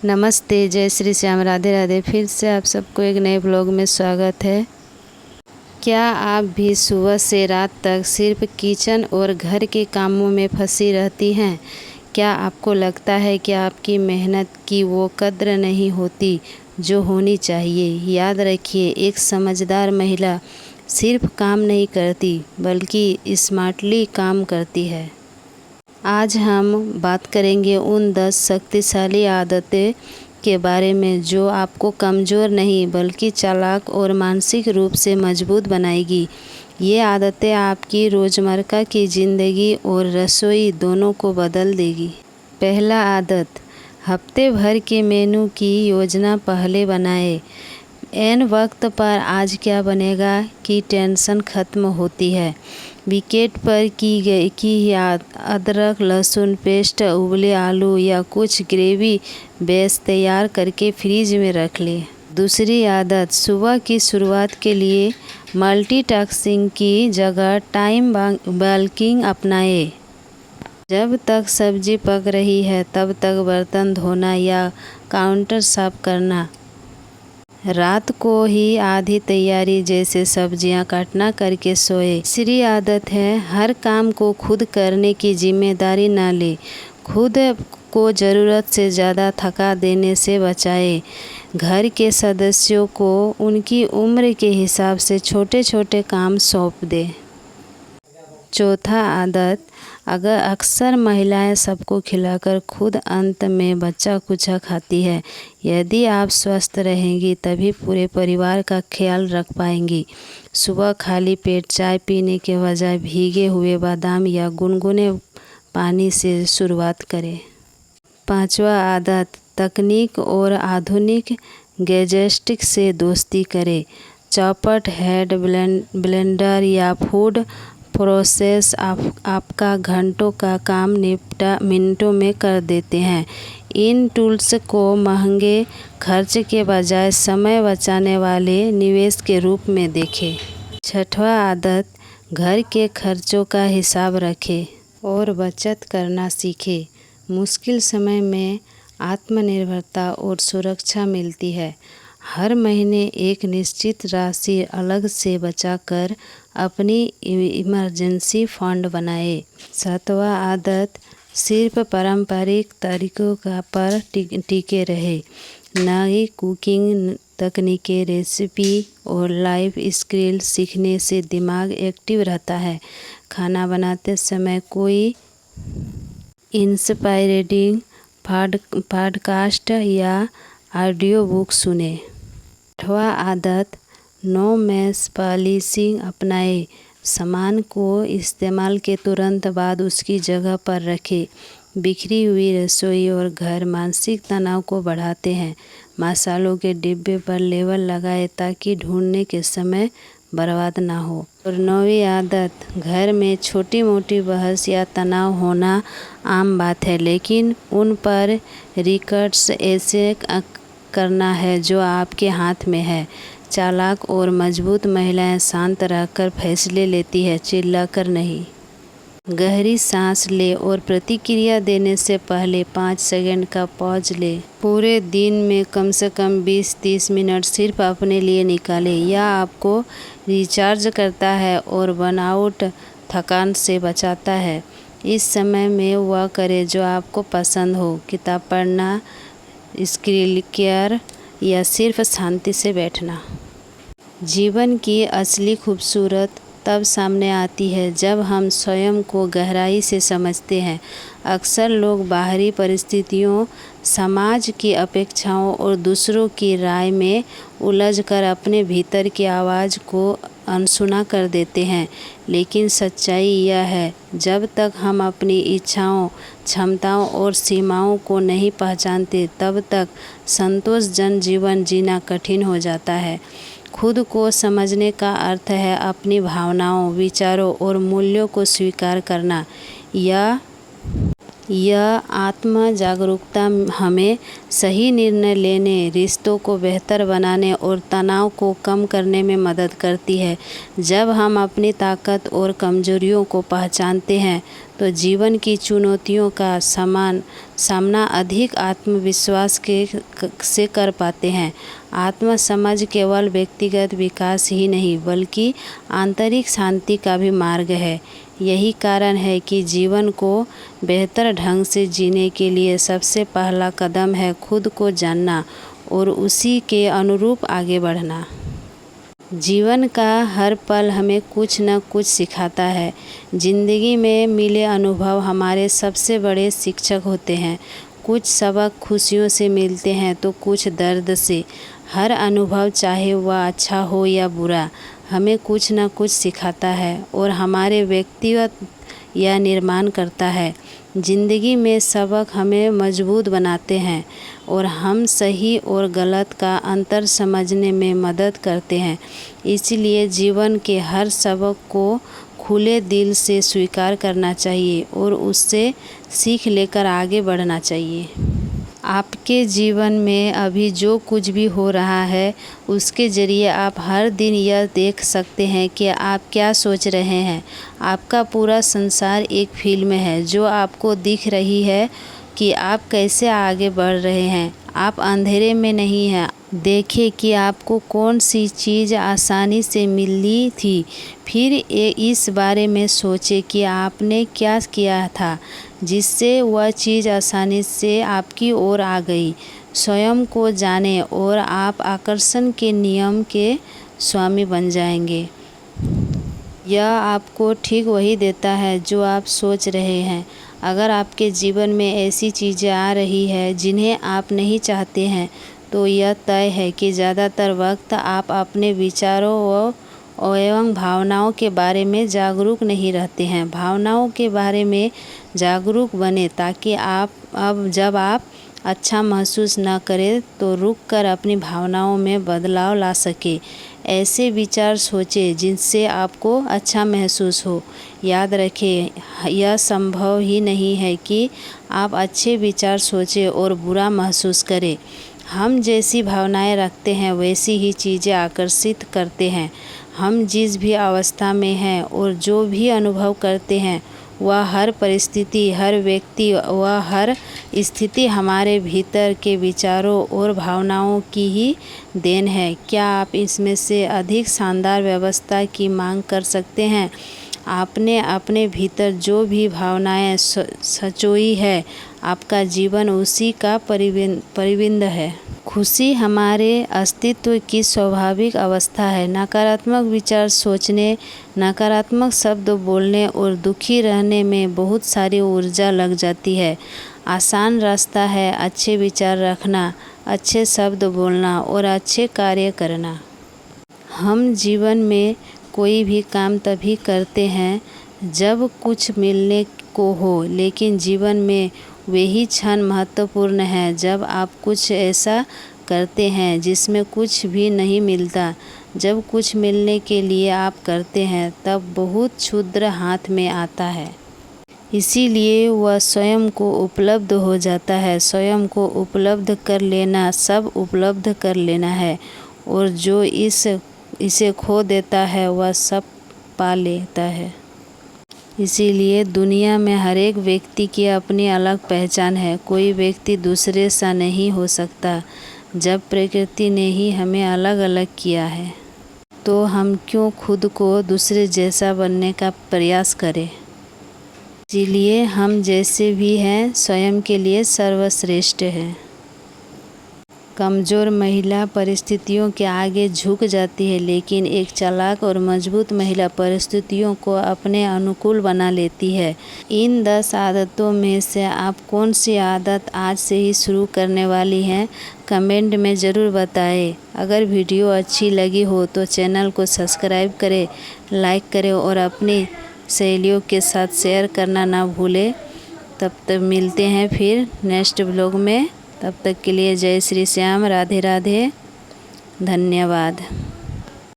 नमस्ते, जय श्री श्याम, राधे राधे। फिर से आप सबको एक नए ब्लॉग में स्वागत है। क्या आप भी सुबह से रात तक सिर्फ किचन और घर के कामों में फंसी रहती हैं? क्या आपको लगता है कि आपकी मेहनत की वो कद्र नहीं होती जो होनी चाहिए? याद रखिए, एक समझदार महिला सिर्फ काम नहीं करती बल्कि स्मार्टली काम करती है। आज हम बात करेंगे उन 10 शक्तिशाली आदतें के बारे में जो आपको कमज़ोर नहीं बल्कि चालाक और मानसिक रूप से मजबूत बनाएगी। ये आदतें आपकी रोज़मर्रा की ज़िंदगी और रसोई दोनों को बदल देगी। पहला आदत, हफ्ते भर के मेनू की योजना पहले बनाएं। ऐन वक्त पर आज क्या बनेगा की टेंशन ख़त्म होती है। वीकेंड पर की याद अदरक लहसुन पेस्ट, उबले आलू या कुछ ग्रेवी बेस तैयार करके फ्रिज में रख लें। दूसरी आदत, सुबह की शुरुआत के लिए मल्टीटास्किंग की जगह टाइम ब्लॉकिंग अपनाएं। जब तक सब्जी पक रही है तब तक बर्तन धोना या काउंटर साफ करना। रात को ही आधी तैयारी जैसे सब्जियां काटना करके सोए। तीसरी आदत है, हर काम को खुद करने की जिम्मेदारी ना ले। खुद को ज़रूरत से ज़्यादा थका देने से बचाएं। घर के सदस्यों को उनकी उम्र के हिसाब से छोटे छोटे काम सौंप दें। चौथा आदत, अगर अक्सर महिलाएं सबको खिलाकर खुद अंत में बचा कुचा खाती है। यदि आप स्वस्थ रहेंगी तभी पूरे परिवार का ख्याल रख पाएंगी। सुबह खाली पेट चाय पीने के बजाय भीगे हुए बादाम या गुनगुने पानी से शुरुआत करें। पांचवा आदत, तकनीक और आधुनिक गैजेट्स से दोस्ती करें। चौपट हैंड ब्लेंडर या फूड प्रोसेस आपका घंटों का काम निपटा मिनटों में कर देते हैं। इन टूल्स को महंगे खर्च के बजाय समय बचाने वाले निवेश के रूप में देखें। छठवां आदत, घर के खर्चों का हिसाब रखें और बचत करना सीखें। मुश्किल समय में आत्मनिर्भरता और सुरक्षा मिलती है। हर महीने एक निश्चित राशि अलग से बचाकर अपनी इमरजेंसी फंड बनाएं। सातवां आदत, सिर्फ पारंपरिक तरीकों पर टिके रहे। नई कुकिंग तकनीकें, रेसिपी और लाइफ स्किल सीखने से दिमाग एक्टिव रहता है। खाना बनाते समय कोई इंस्पायरिंग पॉडकास्ट या ऑडियो बुक सुने। आठवां आदत, नो मैस पॉलिशिंग अपनाएं। सामान को इस्तेमाल के तुरंत बाद उसकी जगह पर रखें। बिखरी हुई रसोई और घर मानसिक तनाव को बढ़ाते हैं। मसालों के डिब्बे पर लेबल लगाएं ताकि ढूंढने के समय बर्बाद ना हो। और नौवीं आदत, घर में छोटी मोटी बहस या तनाव होना आम बात है, लेकिन उन पर रिकट्स ऐसे करना है जो आपके हाथ में है। चालाक और मजबूत महिलाएं शांत रहकर फैसले लेती है, चिल्लाकर नहीं। गहरी सांस ले और प्रतिक्रिया देने से पहले 5 सेकंड का पॉज ले। पूरे दिन में कम से कम 20-30 मिनट सिर्फ अपने लिए निकालें। यह आपको रिचार्ज करता है और बर्नआउट थकान से बचाता है। इस समय में वह करें जो आपको पसंद हो, किताब पढ़ना, स्किन केयर या सिर्फ शांति से बैठना। जीवन की असली खूबसूरत तब सामने आती है जब हम स्वयं को गहराई से समझते हैं। अक्सर लोग बाहरी परिस्थितियों, समाज की अपेक्षाओं और दूसरों की राय में उलझकर अपने भीतर की आवाज़ को अनसुना कर देते हैं। लेकिन सच्चाई यह है, जब तक हम अपनी इच्छाओं, क्षमताओं और सीमाओं को नहीं पहचानते तब तक संतोषजनक जीवन जीना कठिन हो जाता है। खुद को समझने का अर्थ है अपनी भावनाओं, विचारों और मूल्यों को स्वीकार करना। यह आत्म जागरूकता हमें सही निर्णय लेने, रिश्तों को बेहतर बनाने और तनाव को कम करने में मदद करती है। जब हम अपनी ताकत और कमजोरियों को पहचानते हैं तो जीवन की चुनौतियों का सामना अधिक आत्मविश्वास से कर पाते हैं। आत्म समझ केवल व्यक्तिगत विकास ही नहीं बल्कि आंतरिक शांति का भी मार्ग है। यही कारण है कि जीवन को बेहतर ढंग से जीने के लिए सबसे पहला कदम है खुद को जानना और उसी के अनुरूप आगे बढ़ना। जीवन का हर पल हमें कुछ न कुछ सिखाता है। जिंदगी में मिले अनुभव हमारे सबसे बड़े शिक्षक होते हैं। कुछ सबक खुशियों से मिलते हैं तो कुछ दर्द से। हर अनुभव चाहे वह अच्छा हो या बुरा हमें कुछ न कुछ सिखाता है और हमारे व्यक्तित्व या निर्माण करता है। जिंदगी में सबक हमें मजबूत बनाते हैं और हम सही और गलत का अंतर समझने में मदद करते हैं। इसलिए जीवन के हर सबक को खुले दिल से स्वीकार करना चाहिए और उससे सीख लेकर आगे बढ़ना चाहिए। आपके जीवन में अभी जो कुछ भी हो रहा है उसके ज़रिए आप हर दिन यह देख सकते हैं कि आप क्या सोच रहे हैं। आपका पूरा संसार एक फिल्म है जो आपको दिख रही है कि आप कैसे आगे बढ़ रहे हैं। आप अंधेरे में नहीं हैं। देखें कि आपको कौन सी चीज़ आसानी से मिली थी, फिर इस बारे में सोचें कि आपने क्या किया था जिससे वह चीज़ आसानी से आपकी ओर आ गई। स्वयं को जानें और आप आकर्षण के नियम के स्वामी बन जाएंगे। यह आपको ठीक वही देता है जो आप सोच रहे हैं। अगर आपके जीवन में ऐसी चीज़ें आ रही हैं जिन्हें आप नहीं चाहते हैं तो यह तय है कि ज़्यादातर वक्त आप अपने विचारों एवं भावनाओं के बारे में जागरूक नहीं रहते हैं। भावनाओं के बारे में जागरूक बने ताकि जब आप अच्छा महसूस न करें तो रुक कर अपनी भावनाओं में बदलाव ला सके। ऐसे विचार सोचें जिनसे आपको अच्छा महसूस हो। याद रखें यह संभव ही नहीं है कि आप अच्छे विचार सोचें और बुरा महसूस करें। हम जैसी भावनाएं रखते हैं वैसी ही चीज़ें आकर्षित करते हैं। हम जिस भी अवस्था में हैं और जो भी अनुभव करते हैं वह हर परिस्थिति, हर व्यक्ति व हर स्थिति हमारे भीतर के विचारों और भावनाओं की ही देन है। क्या आप इसमें से अधिक शानदार व्यवस्था की मांग कर सकते हैं? आपने अपने भीतर जो भी भावनाएं सचोई है आपका जीवन उसी का परिबिंब है। खुशी हमारे अस्तित्व की स्वाभाविक अवस्था है। नकारात्मक विचार सोचने, नकारात्मक शब्द बोलने और दुखी रहने में बहुत सारी ऊर्जा लग जाती है। आसान रास्ता है अच्छे विचार रखना, अच्छे शब्द बोलना और अच्छे कार्य करना। हम जीवन में कोई भी काम तभी करते हैं जब कुछ मिलने को हो, लेकिन जीवन में वही क्षण महत्वपूर्ण है जब आप कुछ ऐसा करते हैं जिसमें कुछ भी नहीं मिलता। जब कुछ मिलने के लिए आप करते हैं तब बहुत क्षुद्र हाथ में आता है, इसीलिए वह स्वयं को उपलब्ध हो जाता है। स्वयं को उपलब्ध कर लेना सब उपलब्ध कर लेना है और जो इसे खो देता है वह सब पा लेता है। इसीलिए दुनिया में हर एक व्यक्ति की अपनी अलग पहचान है। कोई व्यक्ति दूसरे सा नहीं हो सकता। जब प्रकृति ने ही हमें अलग अलग किया है तो हम क्यों खुद को दूसरे जैसा बनने का प्रयास करें। इसीलिए हम जैसे भी हैं स्वयं के लिए सर्वश्रेष्ठ हैं। कमज़ोर महिला परिस्थितियों के आगे झुक जाती है, लेकिन एक चालाक और मजबूत महिला परिस्थितियों को अपने अनुकूल बना लेती है। इन 10 आदतों में से आप कौन सी आदत आज से ही शुरू करने वाली हैं, कमेंट में ज़रूर बताएं। अगर वीडियो अच्छी लगी हो तो चैनल को सब्सक्राइब करें, लाइक करें और अपनी सहेलियों के साथ शेयर करना ना भूलें। तब तक मिलते हैं फिर नेक्स्ट ब्लॉग में। तब तक के लिए जय श्री श्याम, राधे राधे, धन्यवाद।